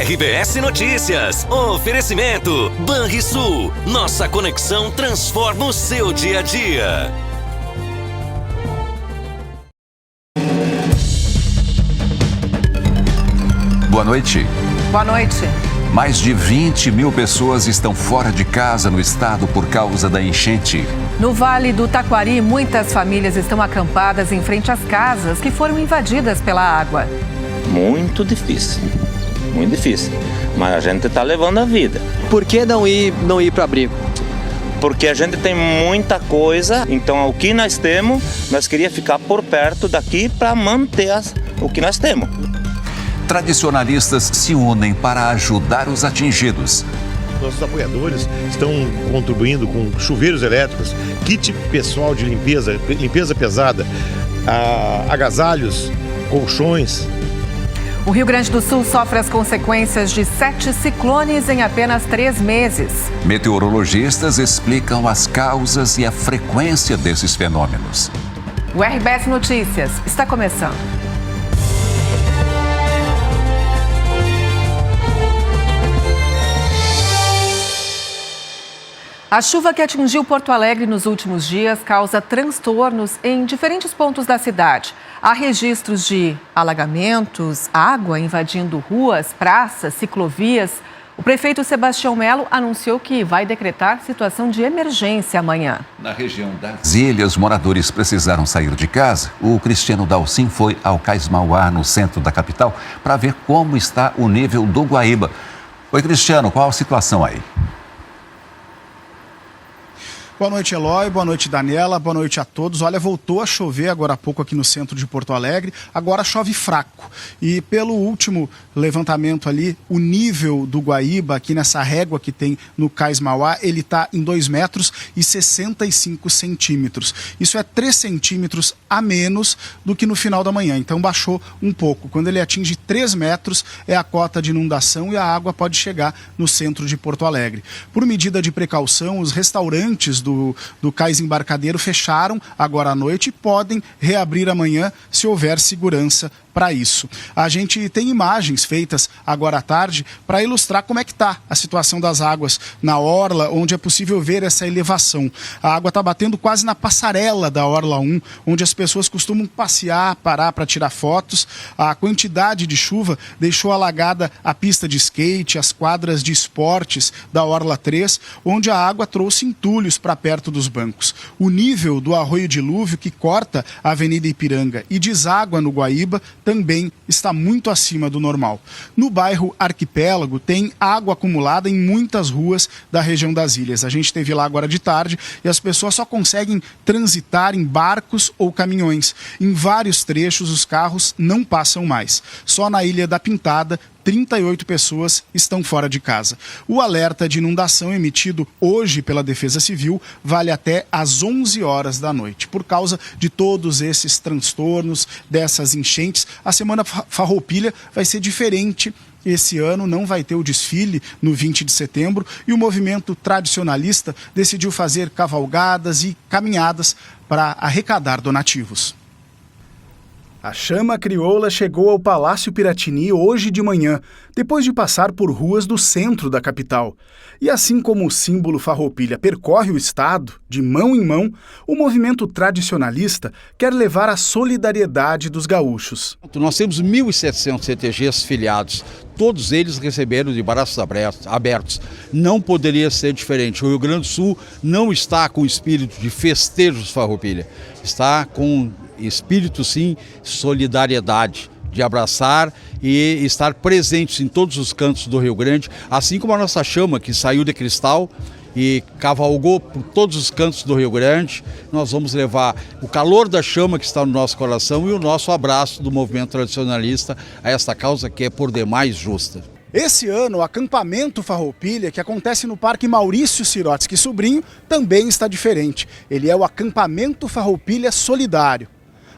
RBS Notícias. Oferecimento Banrisul. Nossa conexão transforma o seu dia a dia. Boa noite. Boa noite. Mais de 20 mil pessoas estão fora de casa no estado por causa da enchente. No Vale do Taquari, muitas famílias estão acampadas em frente às casas que foram invadidas pela água. Muito difícil, mas a gente está levando a vida. Por que não ir para abrigo? Porque a gente tem muita coisa, então o que nós temos, nós queríamos ficar por perto daqui para manter o que nós temos. Tradicionalistas se unem para ajudar os atingidos. Nossos apoiadores estão contribuindo com chuveiros elétricos, kit pessoal de limpeza pesada, agasalhos, colchões. O Rio Grande do Sul sofre as consequências de 7 ciclones em apenas 3 meses. Meteorologistas explicam as causas e a frequência desses fenômenos. O RBS Notícias está começando. A chuva que atingiu Porto Alegre nos últimos dias causa transtornos em diferentes pontos da cidade. Há registros de alagamentos, água invadindo ruas, praças, ciclovias. O prefeito Sebastião Melo anunciou que vai decretar situação de emergência amanhã. Na região das Ilhas, moradores precisaram sair de casa. O Cristiano Dalcin foi ao Cais Mauá, no centro da capital, para ver como está o nível do Guaíba. Oi, Cristiano, qual a situação aí? Boa noite, Eloy. Boa noite, Daniela. Boa noite a todos. Olha, voltou a chover agora há pouco aqui no centro de Porto Alegre. Agora chove fraco. E pelo último levantamento ali, o nível do Guaíba, aqui nessa régua que tem no Cais Mauá, ele está em 2,65 metros. Isso é 3 centímetros a menos do que no final da manhã. Então baixou um pouco. Quando ele atinge 3 metros, é a cota de inundação e a água pode chegar no centro de Porto Alegre. Por medida de precaução, os restaurantes do Cais Embarcadeiro fecharam agora à noite e podem reabrir amanhã se houver segurança para isso. A gente tem imagens feitas agora à tarde para ilustrar como é que está a situação das águas na orla, onde é possível ver essa elevação. A água está batendo quase na passarela da Orla 1, onde as pessoas costumam passear, parar para tirar fotos. A quantidade de chuva deixou alagada a pista de skate, as quadras de esportes da Orla 3, onde a água trouxe entulhos para perto dos bancos. O nível do arroio dilúvio que corta a Avenida Ipiranga e deságua no Guaíba também está muito acima do normal. No bairro Arquipélago tem água acumulada em muitas ruas da região das ilhas. A gente esteve lá agora de tarde e as pessoas só conseguem transitar em barcos ou caminhões. Em vários trechos os carros não passam mais. Só na Ilha da Pintada 38 pessoas estão fora de casa. O alerta de inundação emitido hoje pela Defesa Civil vale até às 11 horas da noite. Por causa de todos esses transtornos, dessas enchentes, a Semana Farroupilha vai ser diferente. Esse ano não vai ter o desfile no 20 de setembro e o movimento tradicionalista decidiu fazer cavalgadas e caminhadas para arrecadar donativos. A chama crioula chegou ao Palácio Piratini hoje de manhã, depois de passar por ruas do centro da capital. E assim como o símbolo Farroupilha percorre o estado, de mão em mão, o movimento tradicionalista quer levar a solidariedade dos gaúchos. Nós temos 1.700 CTGs filiados, todos eles receberam de braços abertos. Não poderia ser diferente. O Rio Grande do Sul não está com o espírito de festejos Farroupilha, está com espírito, sim, solidariedade, de abraçar e estar presentes em todos os cantos do Rio Grande, assim como a nossa chama que saiu de Cristal e cavalgou por todos os cantos do Rio Grande. Nós vamos levar o calor da chama que está no nosso coração e o nosso abraço do movimento tradicionalista a esta causa que é por demais justa. Esse ano, o acampamento Farroupilha, que acontece no Parque Maurício Sirotsky Sobrinho, também está diferente. Ele é o acampamento Farroupilha Solidário.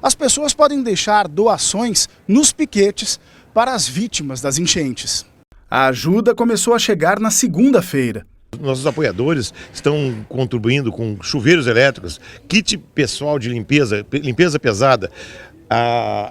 As pessoas podem deixar doações nos piquetes para as vítimas das enchentes. A ajuda começou a chegar na segunda-feira. Nossos apoiadores estão contribuindo com chuveiros elétricos, kit pessoal de limpeza pesada,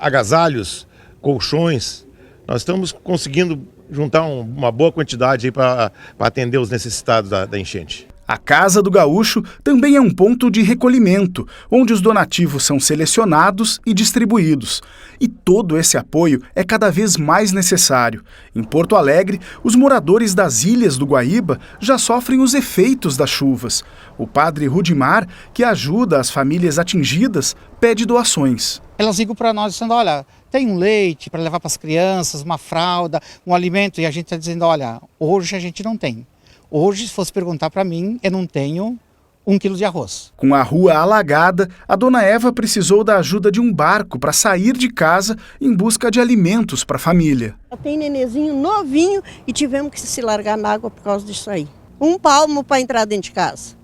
agasalhos, colchões. Nós estamos conseguindo juntar uma boa quantidade para atender os necessitados da enchente. A Casa do Gaúcho também é um ponto de recolhimento, onde os donativos são selecionados e distribuídos. E todo esse apoio é cada vez mais necessário. Em Porto Alegre, os moradores das Ilhas do Guaíba já sofrem os efeitos das chuvas. O padre Rudimar, que ajuda as famílias atingidas, pede doações. Elas ligam para nós dizendo, olha, tem um leite para levar para as crianças, uma fralda, um alimento, e a gente está dizendo, olha, hoje a gente não tem. Hoje, se fosse perguntar para mim, eu não tenho 1 quilo de arroz. Com a rua alagada, a dona Eva precisou da ajuda de um barco para sair de casa em busca de alimentos para a família. Tem nenenzinho novinho e tivemos que se largar na água por causa disso aí. 1 palmo para entrar dentro de casa.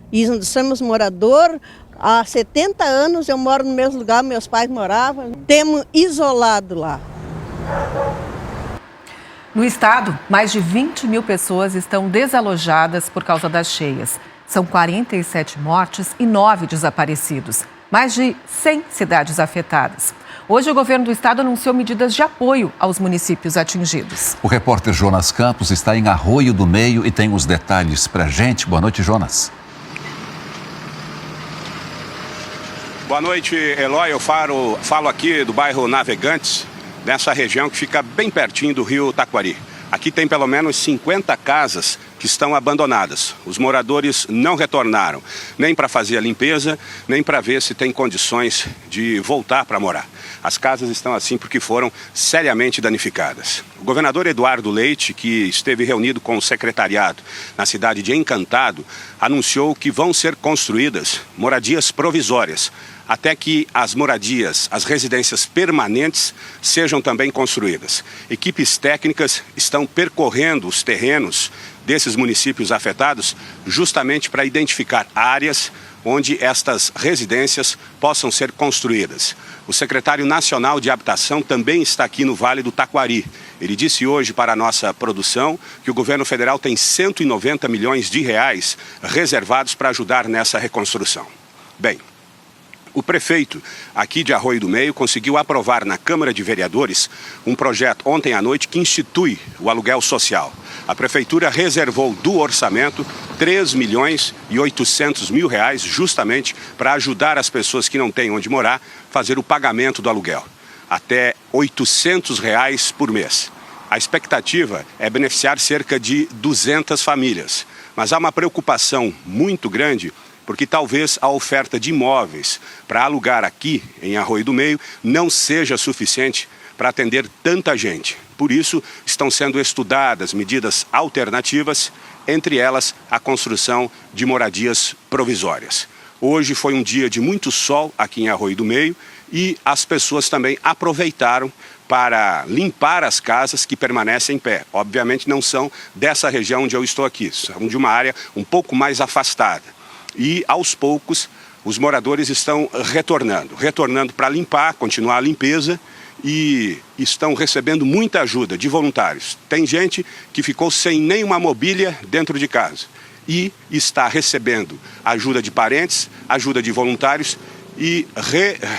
E somos morador, há 70 anos eu moro no mesmo lugar, meus pais moravam. Temos isolado lá. No estado, mais de 20 mil pessoas estão desalojadas por causa das cheias. São 47 mortes e 9 desaparecidos. Mais de 100 cidades afetadas. Hoje, o governo do estado anunciou medidas de apoio aos municípios atingidos. O repórter Jonas Campos está em Arroio do Meio e tem os detalhes para a gente. Boa noite, Jonas. Boa noite, Eloy. Eu falo aqui do bairro Navegantes, nessa região que fica bem pertinho do rio Taquari. Aqui tem pelo menos 50 casas que estão abandonadas. Os moradores não retornaram, nem para fazer a limpeza, nem para ver se tem condições de voltar para morar. As casas estão assim porque foram seriamente danificadas. O governador Eduardo Leite, que esteve reunido com o secretariado na cidade de Encantado, anunciou que vão ser construídas moradias provisórias, até que as moradias, as residências permanentes, sejam também construídas. Equipes técnicas estão percorrendo os terrenos desses municípios afetados justamente para identificar áreas onde estas residências possam ser construídas. O secretário nacional de habitação também está aqui no Vale do Taquari. Ele disse hoje para a nossa produção que o governo federal tem 190 milhões de reais reservados para ajudar nessa reconstrução. Bem, o prefeito aqui de Arroio do Meio conseguiu aprovar na Câmara de Vereadores um projeto ontem à noite que institui o aluguel social. A prefeitura reservou do orçamento 3.800.000 reais justamente para ajudar as pessoas que não têm onde morar a fazer o pagamento do aluguel. Até R$800 por mês. A expectativa é beneficiar cerca de 200 famílias. Mas há uma preocupação muito grande porque talvez a oferta de imóveis para alugar aqui em Arroio do Meio não seja suficiente para atender tanta gente. Por isso, estão sendo estudadas medidas alternativas, entre elas a construção de moradias provisórias. Hoje foi um dia de muito sol aqui em Arroio do Meio e as pessoas também aproveitaram para limpar as casas que permanecem em pé. Obviamente não são dessa região onde eu estou aqui, são de uma área um pouco mais afastada. E, aos poucos, os moradores estão retornando para limpar, continuar a limpeza e estão recebendo muita ajuda de voluntários. Tem gente que ficou sem nenhuma mobília dentro de casa e está recebendo ajuda de parentes, ajuda de voluntários e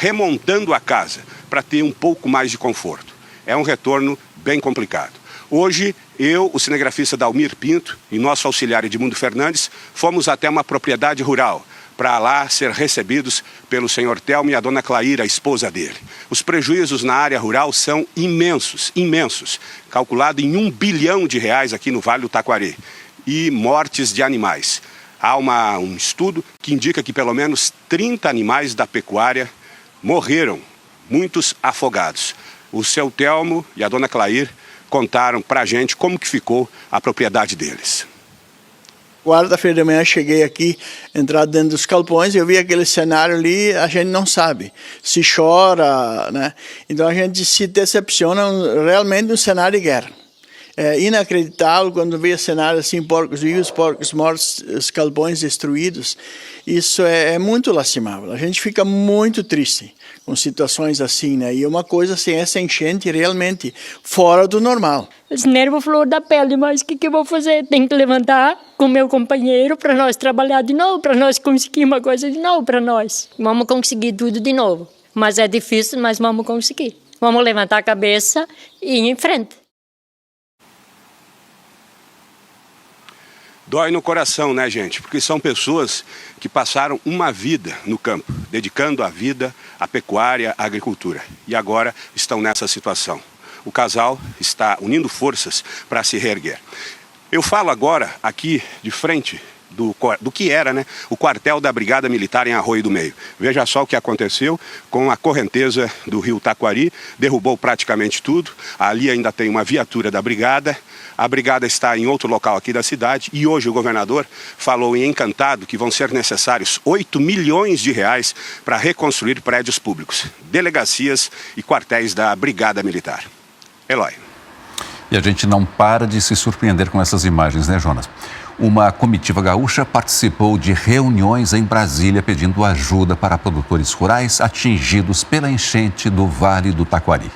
remontando a casa para ter um pouco mais de conforto. É um retorno bem complicado. Hoje, eu, o cinegrafista Dalmir Pinto e nosso auxiliar Edmundo Fernandes fomos até uma propriedade rural para lá ser recebidos pelo senhor Telmo e a dona Claíra, a esposa dele. Os prejuízos na área rural são imensos, calculado em R$1 bilhão aqui no Vale do Taquari, e mortes de animais. Há um estudo que indica que pelo menos 30 animais da pecuária morreram, muitos afogados. O seu Telmo e a dona Claíra contaram pra gente como que ficou a propriedade deles. Quarta-feira de manhã cheguei aqui, entrar dentro dos galpões, eu vi aquele cenário ali, a gente não sabe se chora, né? Então a gente se decepciona realmente no cenário de guerra. É inacreditável quando vê cenário assim, porcos vivos, porcos mortos, os galpões destruídos. Isso é muito lastimável. A gente fica muito triste com situações assim, né? E uma coisa assim, essa enchente realmente fora do normal. Os nervos flor da pele, mas o que eu vou fazer? Tenho que levantar com meu companheiro para nós trabalhar de novo, para nós conseguir uma coisa de novo para nós. Vamos conseguir tudo de novo. Mas é difícil, mas vamos conseguir. Vamos levantar a cabeça e ir em frente. Dói no coração, né, gente? Porque são pessoas que passaram uma vida no campo, dedicando a vida à pecuária, à agricultura. E agora estão nessa situação. O casal está unindo forças para se reerguer. Eu falo agora aqui de frente do que era, né, o quartel da Brigada Militar em Arroio do Meio. Veja só o que aconteceu com a correnteza do rio Taquari, derrubou praticamente tudo. Ali ainda tem uma viatura da Brigada. A Brigada está em outro local aqui da cidade e hoje o governador falou em Encantado que vão ser necessários 8 milhões de reais para reconstruir prédios públicos, delegacias e quartéis da Brigada Militar. Eloy. E a gente não para de se surpreender com essas imagens, né, Jonas? Uma comitiva gaúcha participou de reuniões em Brasília pedindo ajuda para produtores rurais atingidos pela enchente do Vale do Taquari.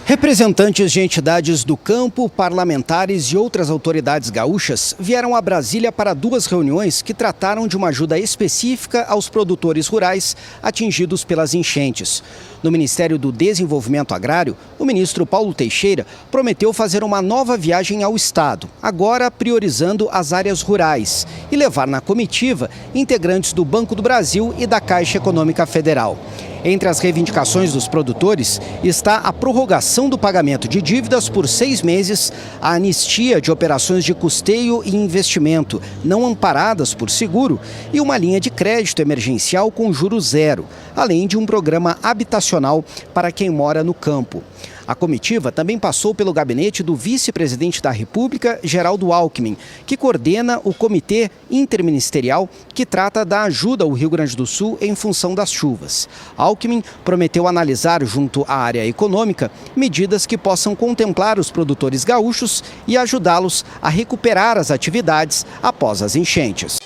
Representantes de entidades do campo, parlamentares e outras autoridades gaúchas vieram a Brasília para 2 reuniões que trataram de uma ajuda específica aos produtores rurais atingidos pelas enchentes. No Ministério do Desenvolvimento Agrário, o ministro Paulo Teixeira prometeu fazer uma nova viagem ao estado, agora priorizando as áreas rurais, e levar na comitiva integrantes do Banco do Brasil e da Caixa Econômica Federal. Entre as reivindicações dos produtores está a prorrogação do pagamento de dívidas por 6 meses, a anistia de operações de custeio e investimento não amparadas por seguro e uma linha de crédito emergencial com juros zero, além de um programa habitacional para quem mora no campo. A comitiva também passou pelo gabinete do vice-presidente da República, Geraldo Alckmin, que coordena o Comitê Interministerial que trata da ajuda ao Rio Grande do Sul em função das chuvas. Alckmin prometeu analisar, junto à área econômica, medidas que possam contemplar os produtores gaúchos e ajudá-los a recuperar as atividades após as enchentes.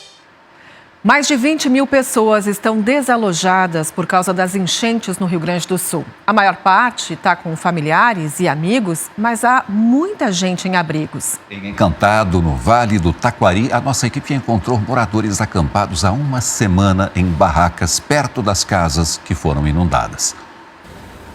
Mais de 20 mil pessoas estão desalojadas por causa das enchentes no Rio Grande do Sul. A maior parte está com familiares e amigos, mas há muita gente em abrigos. Em Encantado, no Vale do Taquari, a nossa equipe encontrou moradores acampados há uma semana em barracas perto das casas que foram inundadas.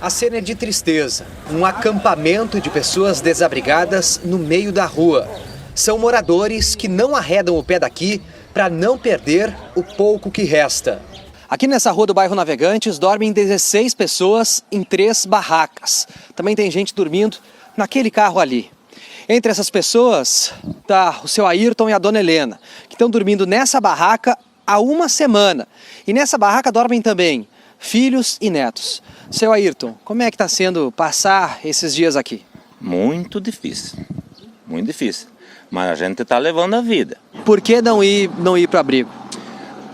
A cena é de tristeza. Um acampamento de pessoas desabrigadas no meio da rua. São moradores que não arredam o pé daqui para não perder o pouco que resta. Aqui nessa rua do bairro Navegantes dormem 16 pessoas em 3 barracas. Também tem gente dormindo naquele carro ali. Entre essas pessoas está o seu Ayrton e a dona Helena, que estão dormindo nessa barraca há uma semana. E nessa barraca dormem também filhos e netos. Seu Ayrton, como é que está sendo passar esses dias aqui? Muito difícil, muito difícil. Mas a gente está levando a vida. Por que não ir para abrigo?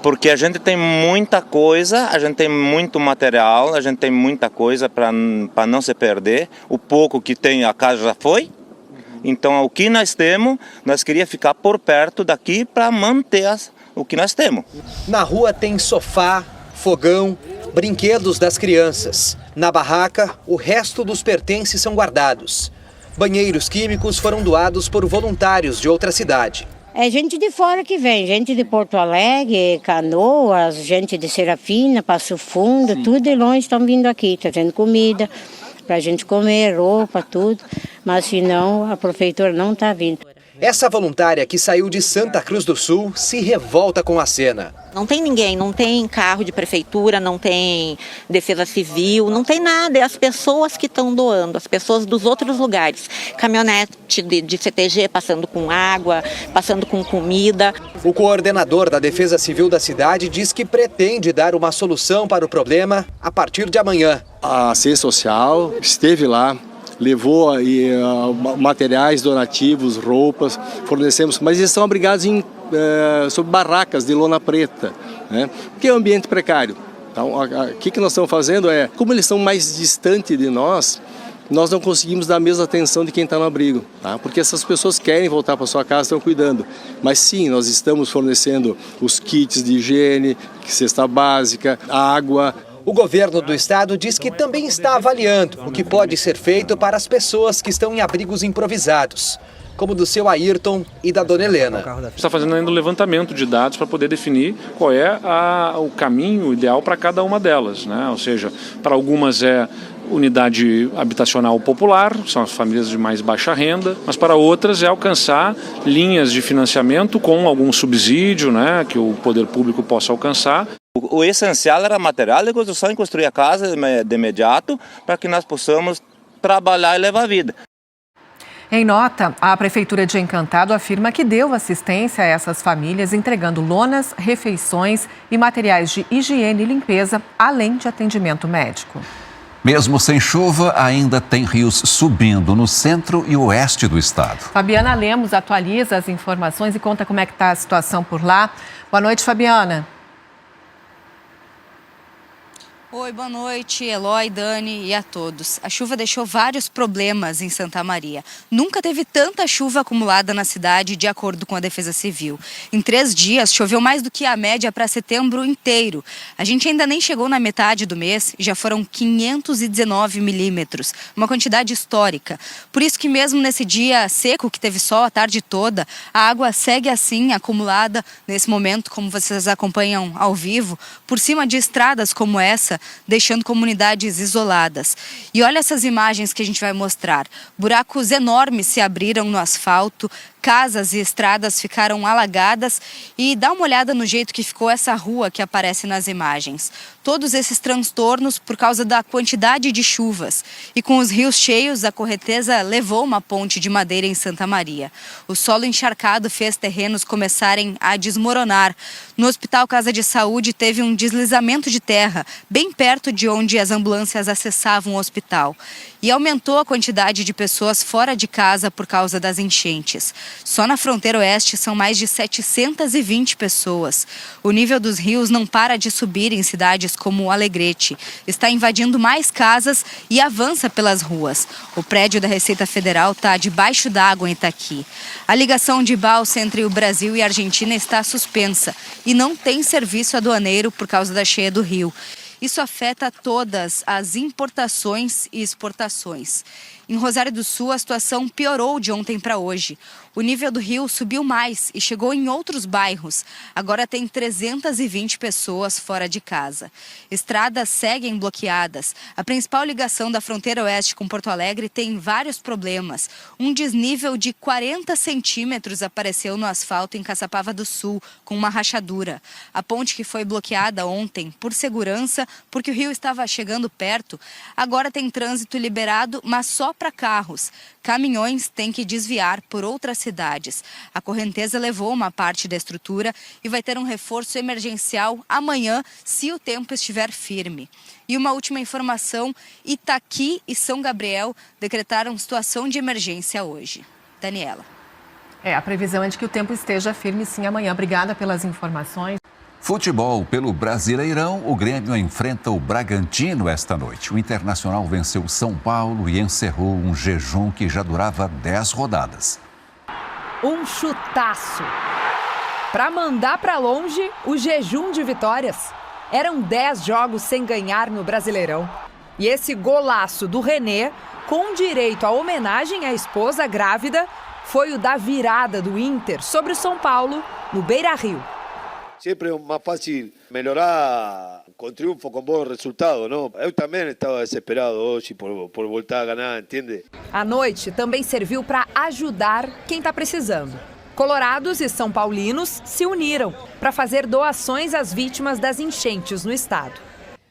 Porque a gente tem muita coisa, a gente tem muito material, a gente tem muita coisa para não se perder. O pouco que tem a casa já foi. Então o que nós temos, nós queríamos ficar por perto daqui para manter o que nós temos. Na rua tem sofá, fogão, brinquedos das crianças. Na barraca, o resto dos pertences são guardados. Banheiros químicos foram doados por voluntários de outra cidade. É gente de fora que vem, gente de Porto Alegre, Canoas, gente de Serafina, Passo Fundo, tudo de longe estão vindo aqui, trazendo comida para a gente comer, roupa, tudo. Mas se não, a prefeitura não está vindo. Essa voluntária que saiu de Santa Cruz do Sul se revolta com a cena. Não tem ninguém, não tem carro de prefeitura, não tem defesa civil, não tem nada. É as pessoas que estão doando, as pessoas dos outros lugares. Caminhonete de CTG passando com água, passando com comida. O coordenador da Defesa Civil da cidade diz que pretende dar uma solução para o problema a partir de amanhã. A assistência social esteve lá, levou aí, materiais donativos, roupas, fornecemos, mas eles estão abrigados sob barracas de lona preta, né? Que é um ambiente precário. Então, o que nós estamos fazendo é, como eles estão mais distantes de nós não conseguimos dar a mesma atenção de quem está no abrigo, tá? Porque essas pessoas querem voltar para sua casa, estão cuidando. Mas sim, nós estamos fornecendo os kits de higiene, cesta básica, água. O governo do estado diz que também está avaliando o que pode ser feito para as pessoas que estão em abrigos improvisados, como do seu Ayrton e da dona Helena. Está fazendo ainda um levantamento de dados para poder definir qual é o caminho ideal para cada uma delas, né? Ou seja, para algumas é unidade habitacional popular, são as famílias de mais baixa renda, mas para outras é alcançar linhas de financiamento com algum subsídio, né, que o poder público possa alcançar. O essencial era material de construção e construir a casa de imediato para que nós possamos trabalhar e levar a vida. Em nota, a Prefeitura de Encantado afirma que deu assistência a essas famílias, entregando lonas, refeições e materiais de higiene e limpeza, além de atendimento médico. Mesmo sem chuva, ainda tem rios subindo no centro e oeste do estado. Fabiana Lemos atualiza as informações e conta como é que está a situação por lá. Boa noite, Fabiana. Oi, boa noite, Eloy, Dani e a todos. A chuva deixou vários problemas em Santa Maria. Nunca teve tanta chuva acumulada na cidade, de acordo com a Defesa Civil. Em 3 dias, choveu mais do que a média para setembro inteiro. A gente ainda nem chegou na metade do mês e já foram 519 milímetros, uma quantidade histórica. Por isso que mesmo nesse dia seco, que teve sol a tarde toda, a água segue assim, acumulada nesse momento, como vocês acompanham ao vivo, por cima de estradas como essa, deixando comunidades isoladas. E olha essas imagens que a gente vai mostrar. Buracos enormes se abriram no asfalto, casas e estradas ficaram alagadas e dá uma olhada no jeito que ficou essa rua que aparece nas imagens. Todos esses transtornos por causa da quantidade de chuvas. E com os rios cheios, a correnteza levou uma ponte de madeira em Santa Maria. O solo encharcado fez terrenos começarem a desmoronar. No Hospital Casa de Saúde teve um deslizamento de terra, bem perto de onde as ambulâncias acessavam o hospital. E aumentou a quantidade de pessoas fora de casa por causa das enchentes. Só na fronteira oeste são mais de 720 pessoas. O nível dos rios não para de subir em cidades como Alegrete. Está invadindo mais casas e avança pelas ruas. O prédio da Receita Federal está debaixo d'água em Itaqui. A ligação de balsa entre o Brasil e a Argentina está suspensa e não tem serviço aduaneiro por causa da cheia do rio. Isso afeta todas as importações e exportações. Em Rosário do Sul, a situação piorou de ontem para hoje. O nível do rio subiu mais e chegou em outros bairros. Agora tem 320 pessoas fora de casa. Estradas seguem bloqueadas. A principal ligação da fronteira oeste com Porto Alegre tem vários problemas. Um desnível de 40 centímetros apareceu no asfalto em Caçapava do Sul, com uma rachadura. A ponte que foi bloqueada ontem por segurança, porque o rio estava chegando perto, agora tem trânsito liberado, mas só para carros. Caminhões têm que desviar por outras cidades. A correnteza levou uma parte da estrutura e vai ter um reforço emergencial amanhã, se o tempo estiver firme. E uma última informação, Itaqui e São Gabriel decretaram situação de emergência hoje. Daniela. A previsão é de que o tempo esteja firme sim amanhã. Obrigada pelas informações. Futebol pelo Brasileirão, o Grêmio enfrenta o Bragantino esta noite. O Internacional venceu o São Paulo e encerrou um jejum que já durava 10 rodadas. Um chutaço. Para mandar para longe o jejum de vitórias. Eram 10 jogos sem ganhar no Brasileirão. E esse golaço do René, com direito à homenagem à esposa grávida, foi o da virada do Inter sobre o São Paulo no Beira-Rio. Sempre é mais fácil melhorar com triunfo, com bom resultado, não? Eu também estava desesperado hoje por voltar a ganhar, entende? A noite também serviu para ajudar quem está precisando. Colorados e São Paulinos se uniram para fazer doações às vítimas das enchentes no estado.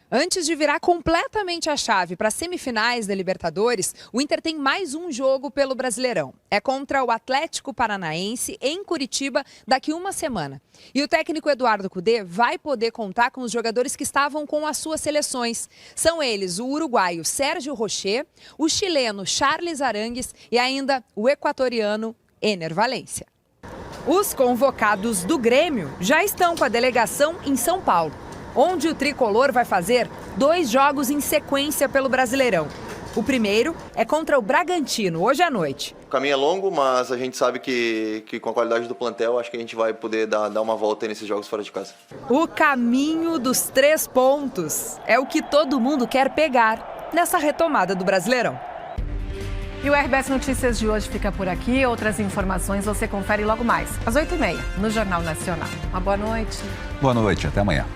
Antes de virar completamente a chave para as semifinais da Libertadores, o Inter tem mais um jogo pelo Brasileirão. É contra o Atlético Paranaense em Curitiba daqui uma semana. E o técnico Eduardo Cudê vai poder contar com os jogadores que estavam com as suas seleções. São eles o uruguaio Sérgio Rocher, o chileno Charles Arangues e ainda o equatoriano Ener Valencia. Os convocados do Grêmio já estão com a delegação em São Paulo, onde o tricolor vai fazer 2 jogos em sequência pelo Brasileirão. O primeiro é contra o Bragantino, hoje à noite. O caminho é longo, mas a gente sabe que com a qualidade do plantel, acho que a gente vai poder dar uma volta aí nesses jogos fora de casa. O caminho dos 3 pontos é o que todo mundo quer pegar nessa retomada do Brasileirão. E o RBS Notícias de hoje fica por aqui. Outras informações você confere logo mais, às 8h30, no Jornal Nacional. Uma boa noite. Boa noite, até amanhã.